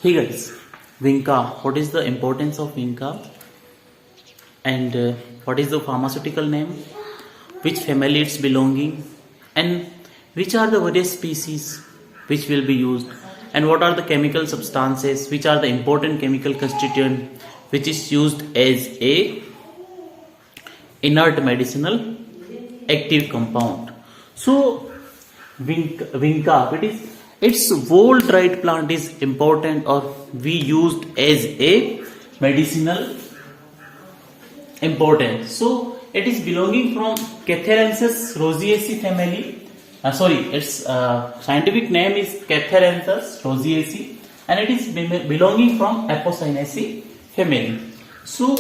Hey guys, Vinca. What is the importance of Vinca? And what is the pharmaceutical name? Which family it's belonging? And which are the various species which will be used? And what are the chemical substances? Which are the important chemical constituent which is used as a inert medicinal active compound? So Vinca, its whole dried plant is important or we used as a medicinal important. So it is belonging from Catharensis roseaceae family. Its scientific name is Catharensis roseaceae and it is belonging from Apocynaceae family. So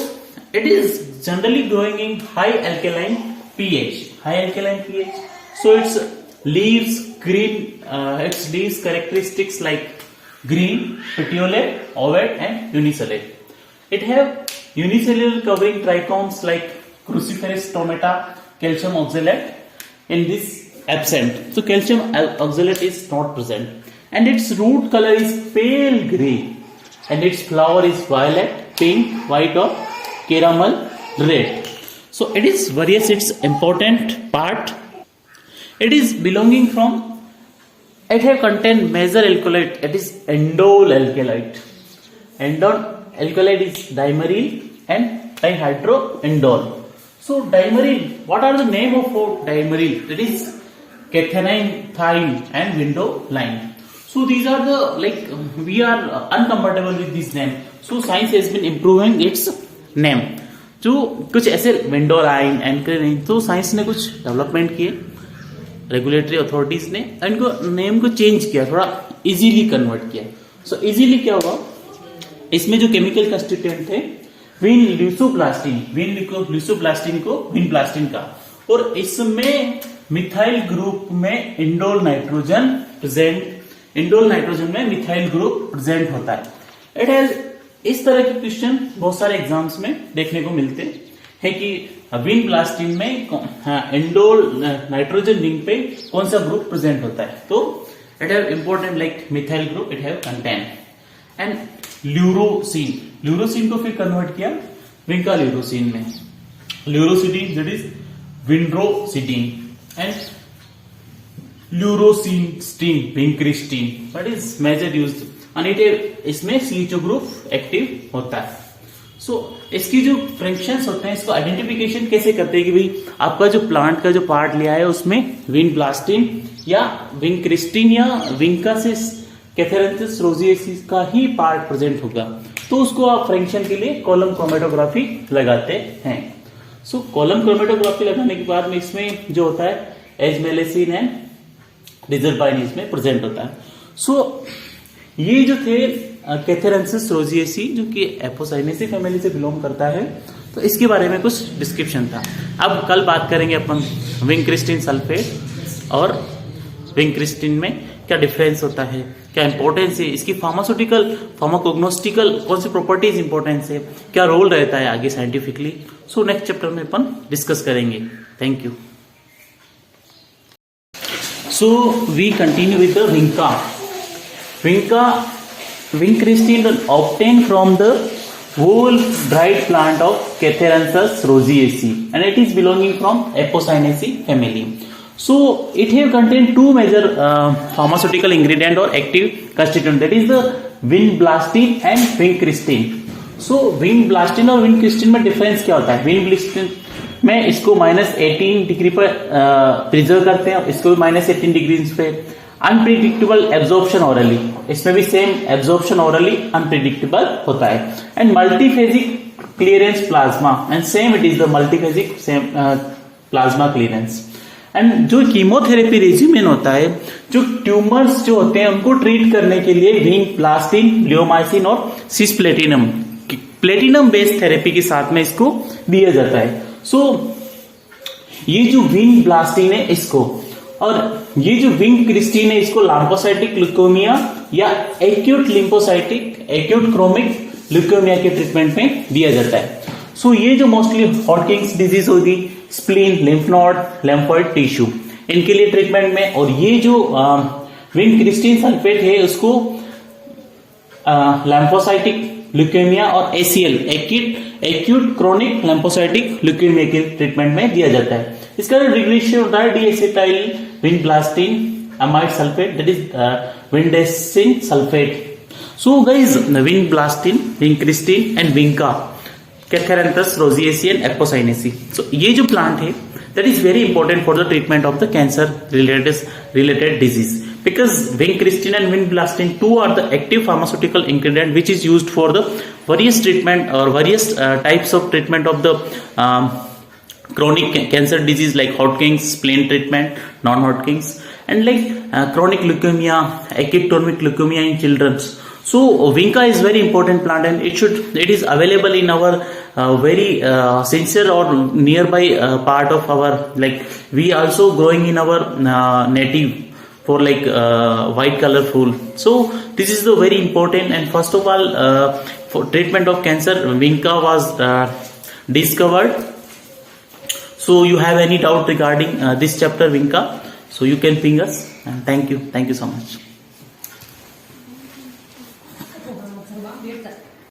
it is generally growing in high alkaline pH. So its leaves green, its leaves characteristics like green, petiolate, ovate and unicellate. It have unicellular covering trichomes like cruciferous stomata, calcium oxalate in this absent. So calcium oxalate is not present and its root color is pale grey and its flower is violet, pink, white or caramel red. So it is various its important part. It is belonging from, it have contained major alkaloid, it is indole alkaloid. Indole alkaloid is dimeryl and dihydroindole. So dimeryl, what are the name of dimeryl? It is cathinine, thine and windoline. So these are the, we are uncomfortable with this name. So science has been improving its name. जो कुछ ऐसे विंडोलाइन एंकरिन, तो science ने कुछ development किए, regulatory authorities ने इनको name को चेंज किया, थोड़ा इजीली कन्वर्ट किया. सो इजीली क्या हुआ, इसमें जो केमिकल कंस्टिट्यूएंट थे विन ल्यूसोब्लास्टिन को विनब्लास्टिन का, और इसमें मिथाइल ग्रुप में इंडोल नाइट्रोजन में मिथाइल ग्रुप प्रेजेंट होता है. इट हैज, इस तरह के क्वेश्चन बहुत सारे एग्जाम्स में देखने को मिलते हैं कि विनब्लास्टिन में इंडोल नाइट्रोजन रिंग पे कौन सा ग्रुप प्रेजेंट होता है. तो it have important like methyl group it have contain. And leurosine को फिर कन्वर्ट किया विंका ल्यूरोसिन में. Leurosidine that is vinrosidine and leurocristine vincristine that is major used. इसमें सीएचओ ग्रुप एक्टिव होता है. सो इसकी जो फ्रैक्शंस होते हैं, इसको आइडेंटिफिकेशन कैसे करते हैं कि भाई आपका जो प्लांट का जो पार्ट लिया है उसमें विनब्लास्टिन या विंक्रिस्टिन या विंकासिस कैथेरेंसिस रोजिएसिस का ही पार्ट प्रेजेंट होगा, तो उसको आप फ्रैक्शन के लिए कॉलम क्रोमेटोग्राफी लगाते हैं. सो कॉलम क्रोमेटोग्राफी लगाने के बाद में इसमें जो होता है एजमेलेसिन एंड डिजरबाइन इसमें प्रेजेंट होता है. सो ये जो थे कैथेरेंसिस रोजिएसी जो कि एपोसाइनेसी फैमिली से बिलोंग करता है, तो इसके बारे में कुछ डिस्क्रिप्शन था. अब कल बात करेंगे अपन विंक्रिस्टिन सल्फेट और विंक्रिस्टिन में क्या डिफरेंस होता है, क्या इंपॉर्टेंस है इसकी, फार्मास्यूटिकल फार्माकोग्नोस्टिकल कौन सी प्रॉपर्टीज इंपॉर्टेंस है, क्या रोल रहता है आगे साइंटिफिकली. सो नेक्स्ट चैप्टर में अपन डिस्कस करेंगे. Thank you. So we continue with the Vincristin obtained from the whole dried plant of Catharensis roseaceae and it is belonging from Apocynaceae family. So it have contained two major pharmaceutical ingredient or active constituent, that is the vinblastin and vincristin. So vinblastin और vincristin में difference क्या होता है. vinblastin में इसको -18 degree पर preserve करते हैं, इसको भी -18 डिग्री पे. अनप्रिडिक्टेबल एब्जॉर्प्शन ऑरली, इसमें भी सेम एब्जॉर्प्शन ऑरली अनप्रिडिक्टेबल होता है. And multiphasic clearance plasma and same it is the multiphasic same plasma clearance. And जो कीमोथेरेपी रेजिमेन होता है, जो ट्यूमर्स जो होते हैं उनको ट्रीट करने के लिए विनब्लास्टिन, ब्लियोमाइसिन और सिस्प्लेटिनम प्लेटिनम बेस्ड थेरेपी के साथ में इसको दिया जाता है. सो ये जो विनब्लास्टिन है इसको, और ये जो विंक्रिस्टिन है इसको लाम्फोसाइटिक ल्यूकेमिया या acute lymphocytic acute chromic leukaemia के ट्रीटमेंट में दिया जाता है. सो ये जो मोस्टली हॉटकिंस डिजीज होगी, spleen, lymph node, lymphoid tissue, इनके लिए ट्रीटमेंट में. और ये जो विंक्रिस्टिन सल्फेट है उसको lymphocytic ल्यूकेमिया और ACL acute chronic lymphocytic leukaemia के ट्रीटमेंट में दिया जाता है. इसका रेगुलेशन होता है desacetyl vinblastine amide sulphate, that is vindesine sulphate. So guys, vinblastine, vincristine and vinca, Catharanthus roseaceae and apocynaceae. So ये जो plant है that is very important for the treatment of the cancer related disease, because vincristine and vinblastine two are the active pharmaceutical ingredient which is used for the various treatment or various types of treatment of the chronic cancer disease like Hodgkin's, spleen treatment, non-Hodgkin's, and like chronic leukemia, acute chronic leukemia in children. So vinca is very important plant, and it is available in our very sincere or nearby part of our, like we also growing in our native for like white colorful. So this is the very important, and first of all for treatment of cancer vinca was discovered. So you have any doubt regarding this chapter vinca, so you can ping us, and thank you so much.